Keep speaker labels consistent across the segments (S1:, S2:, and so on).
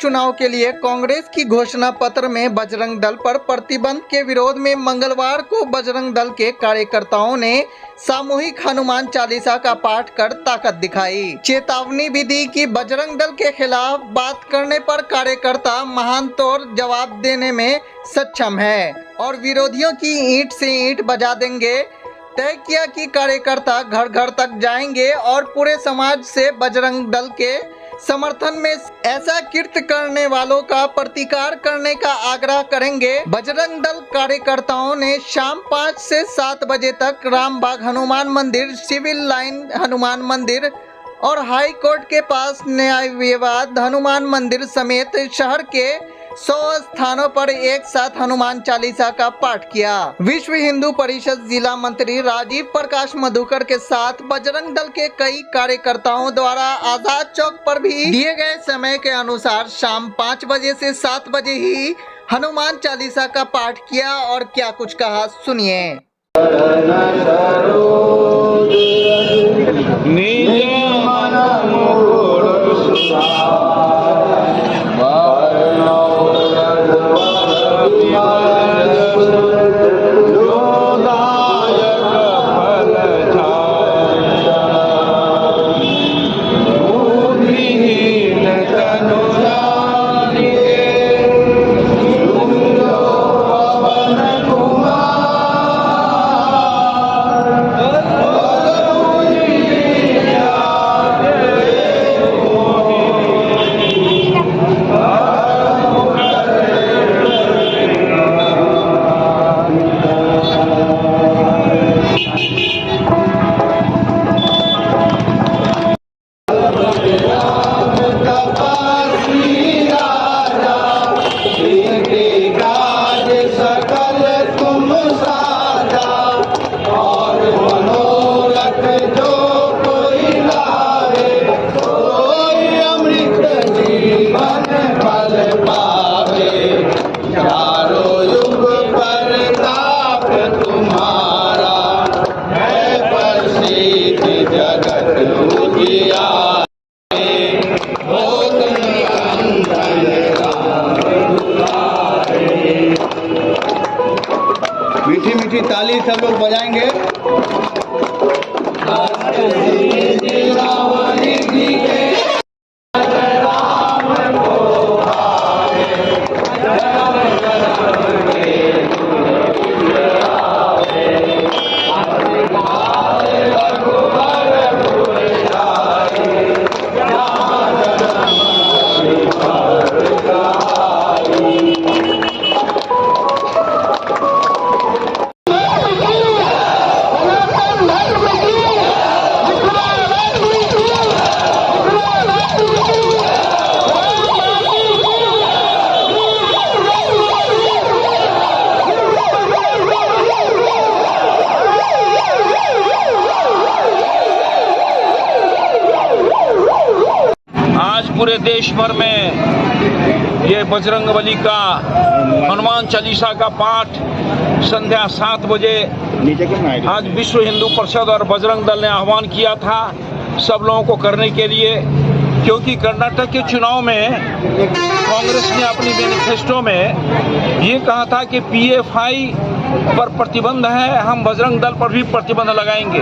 S1: चुनाव के लिए कांग्रेस की घोषणा पत्र में बजरंग दल पर प्रतिबंध के विरोध में मंगलवार को बजरंग दल के कार्यकर्ताओं ने सामूहिक हनुमान चालीसा का पाठ कर ताकत दिखाई। चेतावनी भी दी कि बजरंग दल के खिलाफ बात करने पर कार्यकर्ता महान तौर जवाब देने में सक्षम है और विरोधियों की ईंट से ईंट बजा देंगे। तय किया कि कार्यकर्ता घर घर तक जाएंगे और पूरे समाज से बजरंग दल के समर्थन में ऐसा कृत्य करने वालों का प्रतिकार करने का आग्रह करेंगे। बजरंग दल कार्यकर्ताओं ने शाम 5 से 7 बजे तक रामबाग हनुमान मंदिर, सिविल लाइन हनुमान मंदिर और हाई कोर्ट के पास न्याय विवाद हनुमान मंदिर समेत शहर के 100 स्थानों पर एक साथ हनुमान चालीसा का पाठ किया। विश्व हिंदू परिषद जिला मंत्री राजीव प्रकाश मधुकर के साथ बजरंग दल के कई कार्यकर्ताओं द्वारा आजाद चौक पर भी दिए गए समय के अनुसार शाम 5 बजे से 7 बजे ही हनुमान चालीसा का पाठ किया और क्या कुछ कहा, सुनिए।
S2: मीठी मीठी ताली सब लोग बजाएंगे।
S3: पूरे देश भर में ये बजरंगबली का हनुमान चालीसा का पाठ संध्या 7 बजे आज विश्व हिंदू परिषद और बजरंग दल ने आह्वान किया था सब लोगों को करने के लिए, क्योंकि कर्नाटक के चुनाव में कांग्रेस ने अपनी मैनिफेस्टो में ये कहा था कि पीएफआई पर प्रतिबंध है, हम बजरंग दल पर भी प्रतिबंध लगाएंगे।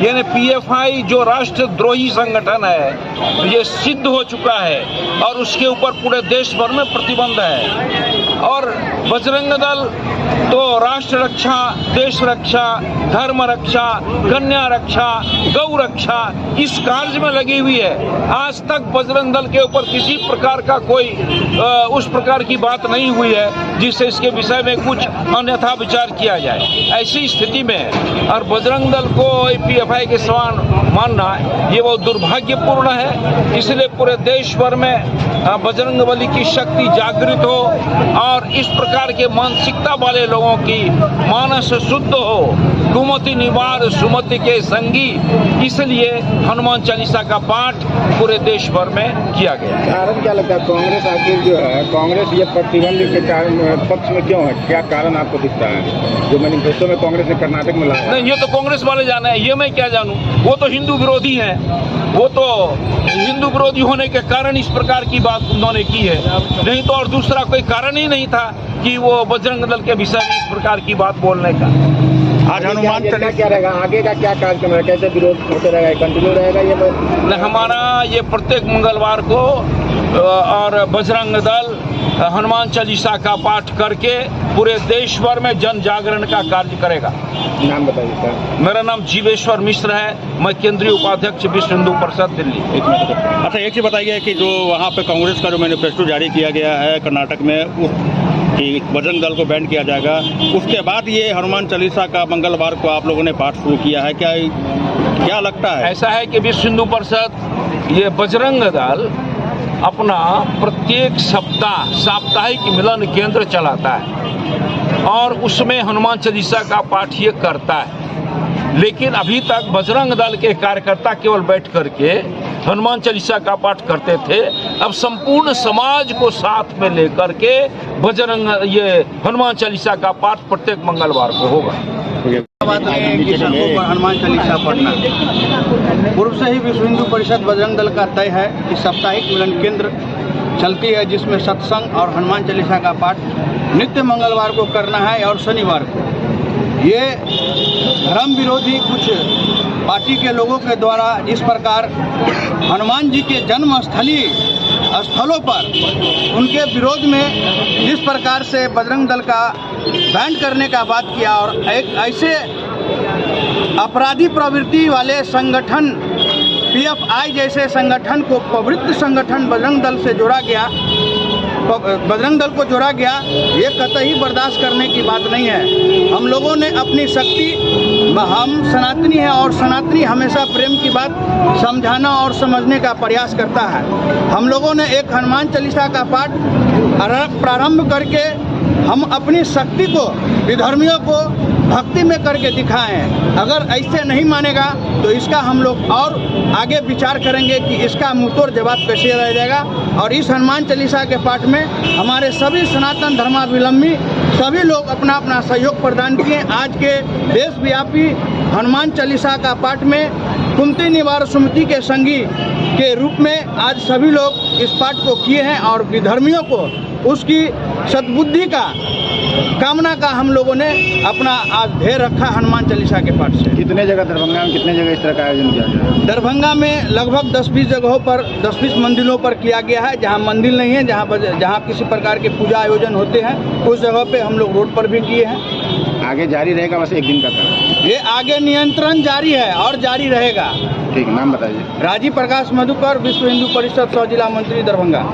S3: यानी पीएफआई जो राष्ट्रद्रोही संगठन है ये सिद्ध हो चुका है और उसके ऊपर पूरे देश भर में प्रतिबंध है। और बजरंग दल तो राष्ट्र रक्षा, देश रक्षा, धर्म रक्षा, कन्या रक्षा, गौ रक्षा इस कार्य में लगी हुई है। आज तक बजरंग दल के ऊपर किसी प्रकार का कोई उस प्रकार की बात नहीं हुई है जिससे इसके विषय में कुछ अन्यथा विचार किया जाए। ऐसी स्थिति में और बजरंग दल को पीएफआई के समान मानना ये बहुत दुर्भाग्यपूर्ण है। इसलिए पूरे देश भर में बजरंगबली की शक्ति जागृत हो और इस प्रकार के मानसिकता वाले लोगों की मानस शुद्ध हो। कुमति निवार सुमति के संगी, इसलिए हनुमान चालीसा का पाठ पूरे देश भर में किया गया।
S4: कारण क्या लगता है, कांग्रेस आखिर जो है, कांग्रेस ये प्रतिबंध के कारण पक्ष में क्यों है? क्या कारण आपको दिखता है जो मैनिफेस्टो में कांग्रेस ने कर्नाटक में लाया?
S3: नहीं, ये तो कांग्रेस वाले जाने हैं, ये मैं क्या जानूं। वो तो हिंदू विरोधी हैं, वो तो हिंदू विरोधी होने के कारण इस प्रकार की बात उन्होंने की है, नहीं तो और दूसरा कोई कारण ही नहीं था कि वो बजरंग दल के विषय में इस प्रकार की बात बोलने का।
S4: आज हनुमान चालीसा क्या रहेगा, आगे का क्या कार्यक्रम है, कैसे विरोध होते रहेगा, कंटिन्यू रहेगा ये बात?
S3: हमारा ये प्रत्येक मंगलवार को और बजरंग दल हनुमान चालीसा का पाठ करके पूरे देश भर में जन जागरण का कार्य करेगा।
S4: नाम बताइए सर।
S3: मेरा नाम जीवेश्वर मिश्र है, मैं केंद्रीय उपाध्यक्ष विश्व हिंदू परिषद दिल्ली।
S5: अच्छा, एक चीज़ बताइए कि जो वहाँ पे कांग्रेस का जो मैनिफेस्टो जारी किया गया है कर्नाटक में कि बजरंग दल को बैन किया जाएगा, उसके बाद ये हनुमान चालीसा का मंगलवार को आप लोगों ने पाठ शुरू किया है, क्या लगता है?
S3: ऐसा है कि विश्व हिंदू परिषद ये बजरंग दल अपना प्रत्येक सप्ताह साप्ताहिक मिलन केंद्र चलाता है और उसमें हनुमान चालीसा का पाठ ये करता है, लेकिन अभी तक बजरंग दल के कार्यकर्ता केवल बैठ करके हनुमान चालीसा का पाठ करते थे। अब संपूर्ण समाज को साथ में लेकर के ये हनुमान चालीसा का पाठ प्रत्येक मंगलवार को होगा।
S2: बात है कि सड़कों पर हनुमान चालीसा पढ़ना पूर्व से ही विश्व हिंदू परिषद बजरंग दल का तय है कि साप्ताहिक मिलन केंद्र चलती है, जिसमें सत्संग और हनुमान चालीसा का पाठ नित्य मंगलवार को करना है और शनिवार को। ये धर्म विरोधी कुछ पार्टी के लोगों के द्वारा इस प्रकार हनुमान जी के जन्म स्थलों पर उनके विरोध में जिस प्रकार से बजरंग दल का बैन करने का बात किया और एक ऐसे अपराधी प्रवृत्ति वाले संगठन पीएफआई जैसे संगठन को प्रवृत्त संगठन बजरंग दल से जोड़ा गया, बजरंग दल को जोड़ा गया, ये कतई बर्दाश्त करने की बात नहीं है। हम लोगों ने अपनी शक्ति, हम सनातनी हैं और सनातनी हमेशा प्रेम की बात समझाना और समझने का प्रयास करता है। हम लोगों ने एक हनुमान चालीसा का पाठ प्रारंभ करके हम अपनी शक्ति को विधर्मियों को भक्ति में करके दिखाए हैं। अगर ऐसे नहीं मानेगा तो इसका हम लोग और आगे विचार करेंगे कि इसका मुंहतोड़ जवाब कैसे रह जाएगा। और इस हनुमान चालीसा के पाठ में हमारे सभी सनातन धर्मावलंबी सभी लोग अपना अपना सहयोग प्रदान किए। आज के देशव्यापी हनुमान चालीसा का पाठ में कुंती निवार समिति के संगी के रूप में आज सभी लोग इस पाठ को किए हैं और विधर्मियों को उसकी सद्बुद्धि का कामना का हम लोगों ने अपना आज ध्येय रखा हनुमान चालीसा के पाठ से।
S4: कितने जगह दरभंगा में, कितने जगह इस तरह का आयोजन किया गया है?
S2: दरभंगा में लगभग 10-20 जगहों पर 10-20 मंदिरों पर किया गया है। जहां मंदिर नहीं है, जहां किसी प्रकार के पूजा आयोजन होते हैं, उस जगह पे हम लोग रोड पर भी किए हैं।
S4: आगे जारी रहेगा, बस एक दिन का था
S2: ये आगे नियंत्रण जारी है और जारी रहेगा।
S4: ठीक, नाम बताइए।
S2: राजीव प्रकाश मधुकर, विश्व हिंदू परिषद सह जिला मंत्री दरभंगा।